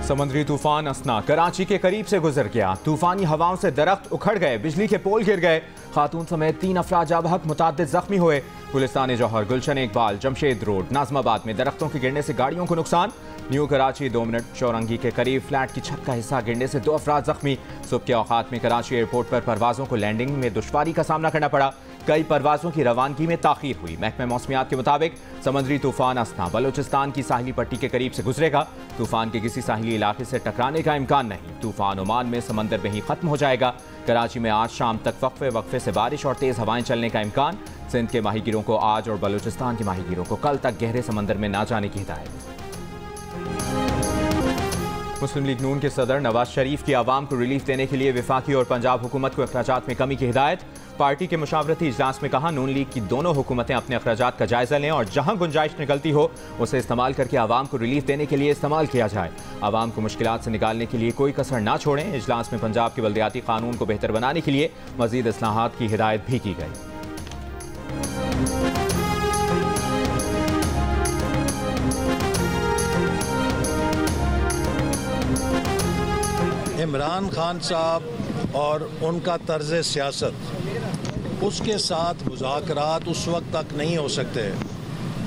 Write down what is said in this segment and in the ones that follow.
समुद्री तूफान असना कराची के करीब से गुजर गया। तूफानी हवाओं से दरख्त उखड़ गए, बिजली के पोल गिर गए। खातून समेत 3 अफराद जाँ बहक, मुताद्दिद जख्मी हुए। गुलिस्तान जौहर, गुलशन इकबाल, जमशेद रोड, नाजमाबाद में दरख्तों के गिरने से गाड़ियों को नुकसान। न्यू कराची 2 मिनट चौरंगी के करीब फ्लैट की छत का हिस्सा गिरने से 2 अफराद जख्मी। सुबह के औकात में कराची एयरपोर्ट पर परवाजों को लैंडिंग में दुश्वारी का सामना करना पड़ा। कई परवाजों की रवानगी में ताखीर हुई। महकमा मौसमियात के मुताबिक समुद्री तूफान असना बलोचिस्तान की साहिली पट्टी के करीब से गुजरेगा। तूफान के किसी साहिली इलाके से टकराने का इम्कान नहीं। तूफान ओमान में समंदर में ही खत्म हो जाएगा। कराची में आज शाम तक वक्फे से बारिश और तेज हवाएं चलने का इम्कान। सिंध के माहीगीरों को आज और बलोचिस्तान के माहीगीरों को कल तक गहरे समंदर में ना जाने की हिदायत। मुस्लिम लीग नून के सदर नवाज शरीफ की आवाम को रिलीफ देने के लिए वफाकी और पंजाब हुकूमत को अखराजात में कमी की हिदायत। पार्टी के मुशावरती इजलास में कहा, नून लीग की दोनों हुकूमतें अपने अखराजात का जायजा लें और जहां गुंजाइश निकलती हो उसे इस्तेमाल करके आवाम को रिलीफ देने के लिए इस्तेमाल किया जाए। आवाम को मुश्किलात से निकालने के लिए कोई कसर ना छोड़ें। इजलास में पंजाब के बल्दियाती कानून को बेहतर बनाने के लिए मजीद इस्लाहात की हिदायत भी की गई। इमरान खान साहब और उनका तर्ज सियासत, उसके साथ मुज़ाकरात उस वक्त तक नहीं हो सकते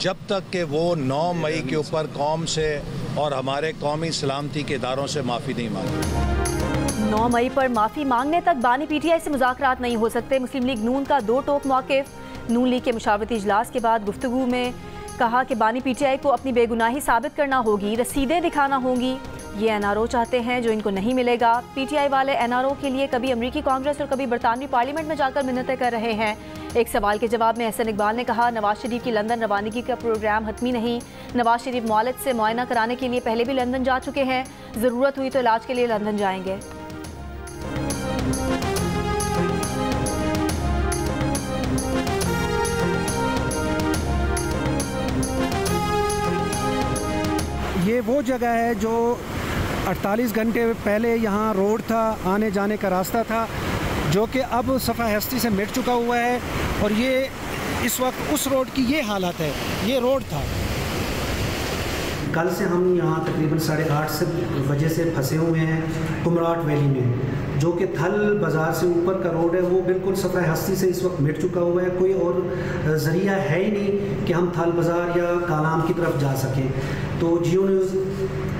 जब तक कि वो 9 मई के ऊपर कौम से और हमारे कौमी सलामती के इदारों से माफ़ी नहीं मांगी। 9 मई पर माफ़ी मांगने तक बानी पीटीआई से मुज़ाकरात नहीं हो सकते। मुस्लिम लीग नून का 2 टोक मौक़िफ़। नून लीग के मुशावरती इजलास के बाद गुफ्तगू में कहा कि बानी पीटीआई को अपनी बेगुनाही साबित करना होगी, रसीदें दिखाना होंगी। ये एनआरओ चाहते हैं जो इनको नहीं मिलेगा। पीटीआई वाले एनआरओ के लिए कभी अमेरिकी कांग्रेस और कभी बरतानवी पार्लियामेंट में जाकर मिन्नतें कर रहे हैं। एक सवाल के जवाब में एहसन इकबाल ने कहा, नवाज शरीफ की लंदन रवानगी का प्रोग्राम हतमी नहीं। नवाज शरीफ मौलद से मुआयना कराने के लिए पहले भी लंदन जा चुके हैं। ज़रूरत हुई तो इलाज के लिए लंदन जाएंगे। ये वो जगह है जो 48 घंटे पहले यहाँ रोड था, आने जाने का रास्ता था, जो कि अब सफ़ा हस्ती से मिट चुका हुआ है। और ये इस वक्त उस रोड की ये हालत है। ये रोड था। कल से हम यहाँ तकरीबन 8:30 बजे से फंसे हुए हैं कुमराट वैली में, जो कि थल बाज़ार से ऊपर का रोड है। वो बिल्कुल सफ़ा हस्ती से इस वक्त मिट चुका हुआ है। कोई और ज़रिया है ही नहीं कि हम थल बाज़ार या कालाम की तरफ जा सकें। तो जियो न्यूज़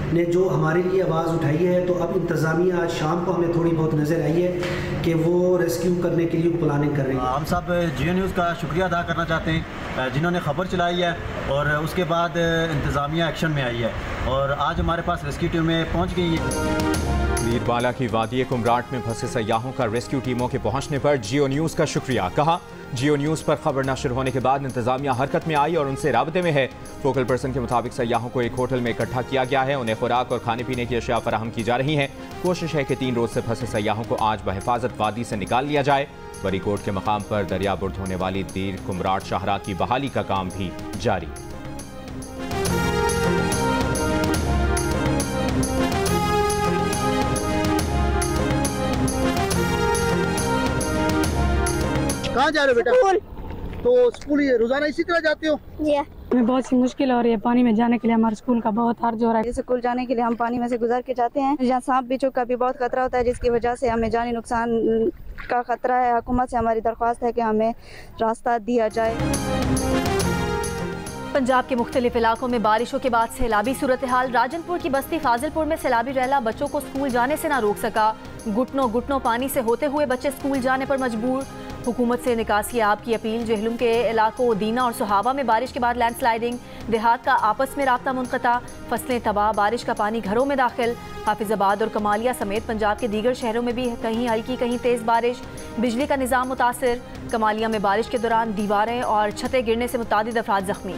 ने जो हमारे लिए आवाज़ उठाई है, तो अब इंतज़ामिया आज शाम को हमें थोड़ी बहुत नज़र आई है कि वो रेस्क्यू करने के लिए प्लानिंग कर रही है। हम सब जियो न्यूज़ का शुक्रिया अदा करना चाहते हैं जिन्होंने ख़बर चलाई है और उसके बाद इंतज़ामिया एक्शन में आई है और आज हमारे पास रेस्क्यू टीमें पहुँच गई है। मीरबाला की वादी कुमराट में फंसे सयाहों का रेस्क्यू टीमों के पहुंचने पर जियो न्यूज़ का शुक्रिया। कहा, जियो न्यूज़ पर खबर नशर होने के बाद इंतजामिया हरकत में आई और उनसे राब्ते में है। फोकल पर्सन के मुताबिक सयाहों को एक होटल में इकट्ठा किया गया है। उन्हें खुराक और खाने पीने की अशिया फराहम की जा रही हैं। कोशिश है कि 3 रोज से फंसे सयाहों को आज बहिफाजत वादी से निकाल लिया जाए। वरीकोट के मकाम पर दरिया बुर्द होने वाली दीर कुमराट शाहरा की बहाली का काम भी जारी। कहाँ जा रहे हो बेटा? स्कूल। तो स्कूल रोजाना इसी तरह जाते हो? हमें बहुत सी मुश्किल हो रही है पानी में जाने के लिए। हमारे स्कूल का बहुत हर्ज हो रहा है। स्कूल जाने के लिए हम पानी में से गुजर के जाते हैं। यहाँ सांप बिच्छू का भी बहुत खतरा होता है, जिसकी वजह से हमें जानी नुकसान का खतरा है। हुकूमत से हमारी दरख्वास्त है कि हमें रास्ता दिया जाए। पंजाब के मुख्तलिफ इलाकों में बारिशों के बाद सैलाबी सूरत हाल। राजनपुर की बस्ती फाजिलपुर में सैलाबी रैला बच्चों को स्कूल जाने से ना रोक सका। घुटनों घुटनों पानी से होते हुए बच्चे स्कूल जाने पर मजबूर। हुकूमत से निकासी आब की अपील। जहलुम के इलाकों दीना और सुहावा में बारिश के बाद लैंडस्लाइडिंग। देहात का आपस में राब्ता मुनक़ता। फसलें तबाह, बारिश का पानी घरों में दाखिल। हाफिजाबाद और कमालिया समेत पंजाब के दीगर शहरों में भी कहीं हल्की कहीं तेज़ बारिश। बिजली का निज़ाम मुतासिर। कमालिया में बारिश के दौरान दीवारें और छतें गिरने से मुतादिद अफराद जख्मी।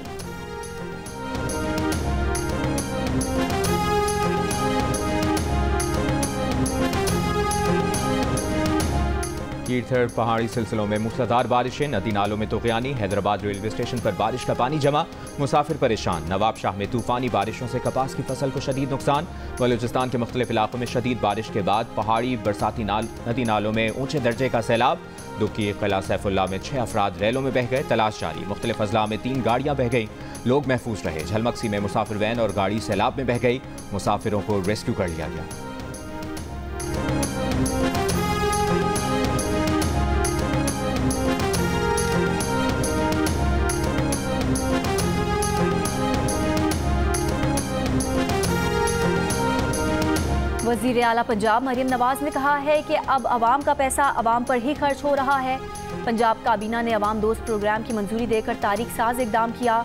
तीर्थर पहाड़ी सिलसिलों में मूसलाधार बारिशें, नदी नालों में तूफ़ानी। हैदराबाद रेलवे स्टेशन पर बारिश का पानी जमा, मुसाफिर परेशान। नवाब शाह में तूफानी बारिशों से कपास की फसल को शदीद नुकसान। बलूचिस्तान के मुख्तलिफ इलाकों में शदीद बारिश के बाद पहाड़ी बरसाती नदी नालों में ऊंचे दर्जे का सैलाब। दुखी किला सैफुल्लाह में 6 अफराद रेलों में बह गए, तलाश जारी। मुख्तलिफ अजला में 3 गाड़ियां बह गई, लोग महफूज रहे। झलमक्सी में मुसाफिर वैन और गाड़ी सैलाब में बह गई, मुसाफिरों को रेस्क्यू कर लिया गया। वज़ीर आला पंजाब मरियम नवाज ने कहा है कि अब अवाम का पैसा अवाम पर ही खर्च हो रहा है। पंजाब काबीना ने अवाम दोस्त प्रोग्राम की मंजूरी देकर तारीख साज इकदाम किया।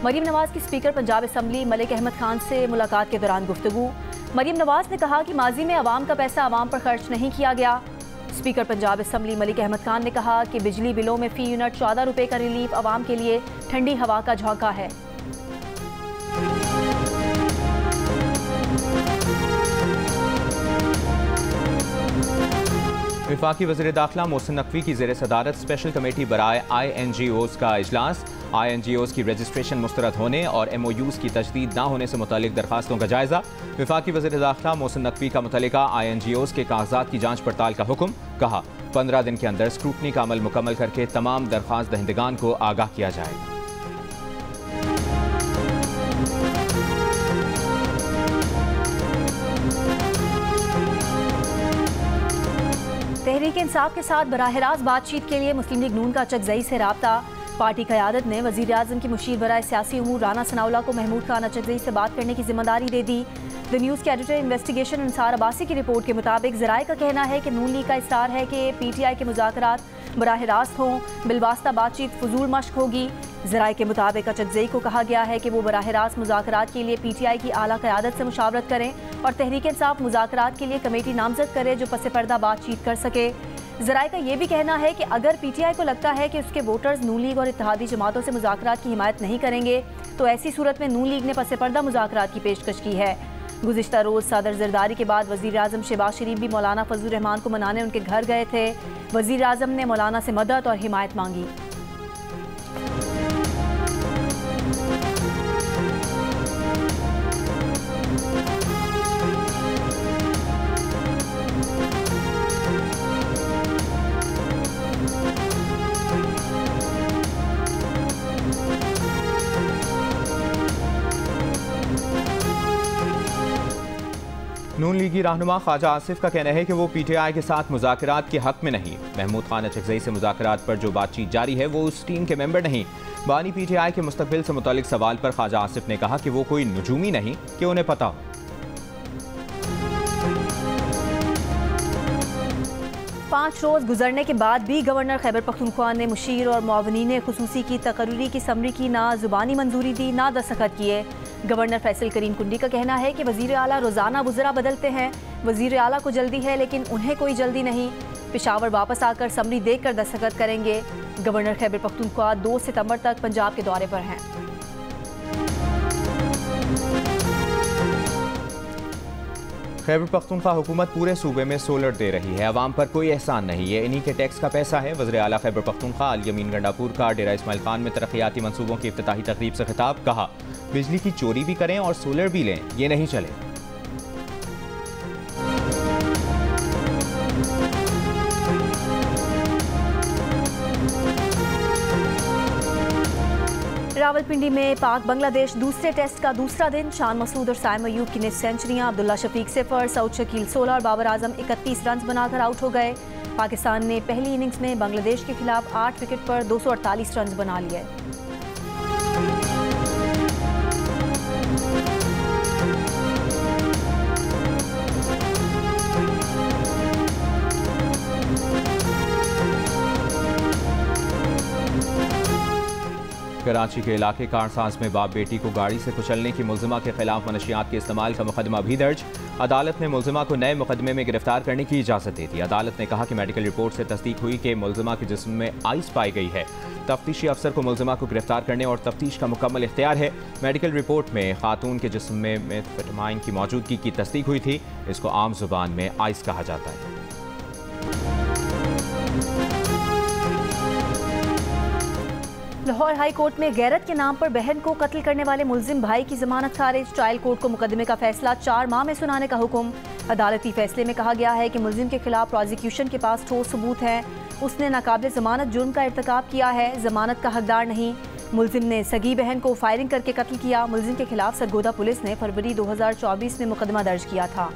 मरियम नवाज की स्पीकर पंजाब असम्बली मलिक अहमद खान से मुलाकात के दौरान गुफ्तगू। मरियम नवाज ने कहा कि माजी में अवाम का पैसा अवाम पर खर्च नहीं किया गया। स्पीकर पंजाब असम्बली मलिक अहमद खान ने कहा कि बिजली बिलों में फ़ी यूनिट 14 रुपये का रिलीफ अवाम के लिए ठंडी हवा का झोंका है। वफाकी वज़ीर दाखिला मोहसिन नकवी की ज़ेर सदारत स्पेशल कमेटी बराए INGOs का इजलास। INGOs की रजिस्ट्रेशन मुस्तरद होने और MOUs की तजदीद न होने से मुतालिक दरखास्तों का जायजा। वफाकी वज़ीर दाखिला मोहसिन नकवी का मुतल्लिका INGOs के कागजात की जाँच पड़ताल का हुक्म। कहा 15 दिन के अंदर स्क्रूटनी का अमल मुकम्मल करके तमाम दरखास्त दहिंदगान को आगाह किया जाएगा। तहरीक इंसाफ के साथ बराह रास्त बातचीत के लिए मुस्लिम लीग नून का अचकजई से राब्ता। पार्टी क़यादत ने वज़ीर आज़म की मुशीर बराए सियासी उमूर राना सनाउल्लाह को महमूद खान अचकजई से बात करने की जिम्मेदारी दे दी। द न्यूज़ के एडिटर इन्वेस्टिगेशन अंसार अब्बासी की रिपोर्ट के मुताबिक ज़राए का कहना है कि नून लीग का इसरार है कि PTI के मुज़ाकरात बराह रास्त हों, बिलवास्ता बातचीत फजूल मश्क होगी। ज़राए के मुताबिक अचकजई को कहा गया है कि वो बराह रास्त मुज़ाकरात के लिए PTI की आला क़यादत से मुशावरत करें और तहरीक इंसाफ मुज़ाकरात के लिए कमेटी नामजद करे जो पस पर्दा बातचीत कर सके। ज़राए का ये भी कहना है कि अगर PTI को लगता है कि उसके वोटर्स नून लीग और इत्तेहादी जमातों से मुज़ाकरात की हिमायत नहीं करेंगे तो ऐसी सूरत में नून लीग ने पस पर्दा मुज़ाकरात की पेशकश की है। गुज़िश्ता रोज़ सदर ज़रदारी के बाद वज़ीर आज़म शहबाज शरीफ भी मौलाना फजलुर रहमान को मनाने उनके घर गए थे। वज़ीर आज़म ने मौलाना से मदद और हिमायत मांगी। नून लीगी रहनुमा ख्वाजा आसिफ का कहना है कि वो PTI के साथ मुज़ाकरात के हक में नहीं। महमूद खान अचकजई से मुज़ाकरात पर जो बातचीत जारी है वो उस टीम के मेंबर नहीं। बानी PTI के मुस्तकबिल से मुतालिक सवाल पर ख्वाजा आसिफ ने कहा कि वो कोई नजूमी नहीं कि उन्हें पता हो। 5 रोज़ गुजरने के बाद भी गवर्नर खैबर पख्तूनख्वा ने मुशीर और मुआवनीन खुसूसी की तकर्री की समरी की ना जुबानी मंजूरी दी ना दस्तखत किए। गवर्नर फैसल करीम कुंडी का कहना है कि वज़ीर आला रोज़ाना वज़रा बदलते हैं। वज़ीर आला को जल्दी है लेकिन उन्हें कोई जल्दी नहीं। पेशावर वापस आकर समरी देकर दस्तखत करेंगे। गवर्नर खैबर पख्तूनख्वा 2 सितंबर तक पंजाब के दौरे पर हैं। खैबर पख्तूनख्वा हुकूमत पूरे सूबे में सोलर दे रही है, अवाम पर कोई एहसान नहीं, ये इन्हीं के टैक्स का पैसा है। वज़ीर आला खैबर पख्तूनख्वा अली अमीन गंडापुर का डेरा इस्माइल खान में तरक्याती मनसूबों की इफ्तिताही तकरीब से खिताब। कहा बिजली की चोरी भी करें और सोलर भी लें, ये नहीं चले। रावलपिंडी में पाक बांग्लादेश दूसरे टेस्ट का दूसरा दिन। शान मसूद और साइम अयूब की 9 सेंचुरियां, अब्दुल्ला शफीक 0, सऊद शकील 16 और बाबर आजम 31 रन बनाकर आउट हो गए। पाकिस्तान ने पहली इनिंग्स में बांग्लादेश के खिलाफ 8 विकेट पर 248 रन बना लिए। कराची के इलाके कारसाज में बाप बेटी को गाड़ी से कुचलने की मुलजिमा के खिलाफ मनशियात के इस्तेमाल का मुकदमा भी दर्ज। अदालत ने मुलजिमा को नए मुकदमे में गिरफ्तार करने की इजाज़त दे दी। अदालत ने कहा कि मेडिकल रिपोर्ट से तस्दीक हुई कि मुलजिमा के जिस्म में आइस पाई गई है। तफ्तीशी अफसर को मुलजिमा को गिरफ्तार करने और तफ्तीश का मुकम्मल इख्तियार है। मेडिकल रिपोर्ट में खातून के जिस्म में मेथाम्फेटामाइन की मौजूदगी की तस्दीक हुई थी। इसको आम जुबान में आइस कहा जाता है। लाहौर हाई कोर्ट में गैरत के नाम पर बहन को कत्ल करने वाले मुल्जिम भाई की जमानत खारिज। ट्रायल कोर्ट को मुकदमे का फैसला 4 माह में सुनाने का हुक्म। अदालती फैसले में कहा गया है कि मुल्जिम के खिलाफ प्रोसिक्यूशन के पास ठोस सबूत हैं। उसने नाकाबिल जमानत जुर्म का इर्तिकाब किया है, जमानत का हकदार नहीं। मुल्जिम ने सगी बहन को फायरिंग करके कत्ल किया। मुल्जिम के खिलाफ सरगोदा पुलिस ने फरवरी 2024 में मुकदमा दर्ज किया था।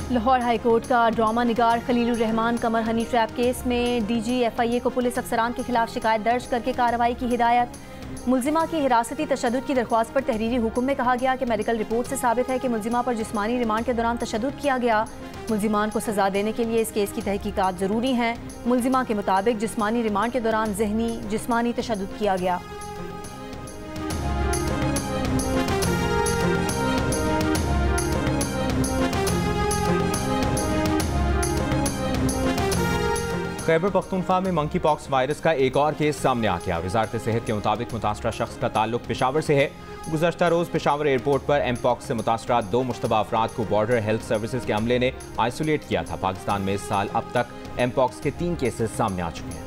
लाहौर हाई कोर्ट का ड्रामा निगार खलीलुर रहमान कमर हनी ट्रैप केस में डीजी FIA को पुलिस अफसरान के खिलाफ शिकायत दर्ज करके कार्रवाई की हिदायत। मुल्जिमा की हिरासती तशद्दुद की दरख्वास्त पर तहरीरी हुक्म में कहा गया कि मेडिकल रिपोर्ट से साबित है कि मुल्जिमा पर जिस्मानी रिमांड के दौरान तशद्दुद किया गया। मुल्जिमान को सजा देने के लिए इस केस की तहकीकात ज़रूरी हैं। मुल्जिमा के मुताबिक जिस्मानी रिमांड के दौरान ज़हनी जिस्मानी तशद्दुद किया गया। खैबर पख्तूनख्वा में मंकी पॉक्स वायरस का एक और केस सामने आ गया। वजारत सेहत के मुताबिक मुतासरा शख्स का ताल्लुक पेशावर से है। गुज़श्ता रोज़ पेशावर एयरपोर्ट पर एमपॉक्स से मुतासरा 2 मुश्तबा अफराद को बॉर्डर हेल्थ सर्विसेज के अमले ने आइसोलेट किया था। पाकिस्तान में इस साल अब तक एमपॉक्स के 3 केसेस सामने आ चुके हैं।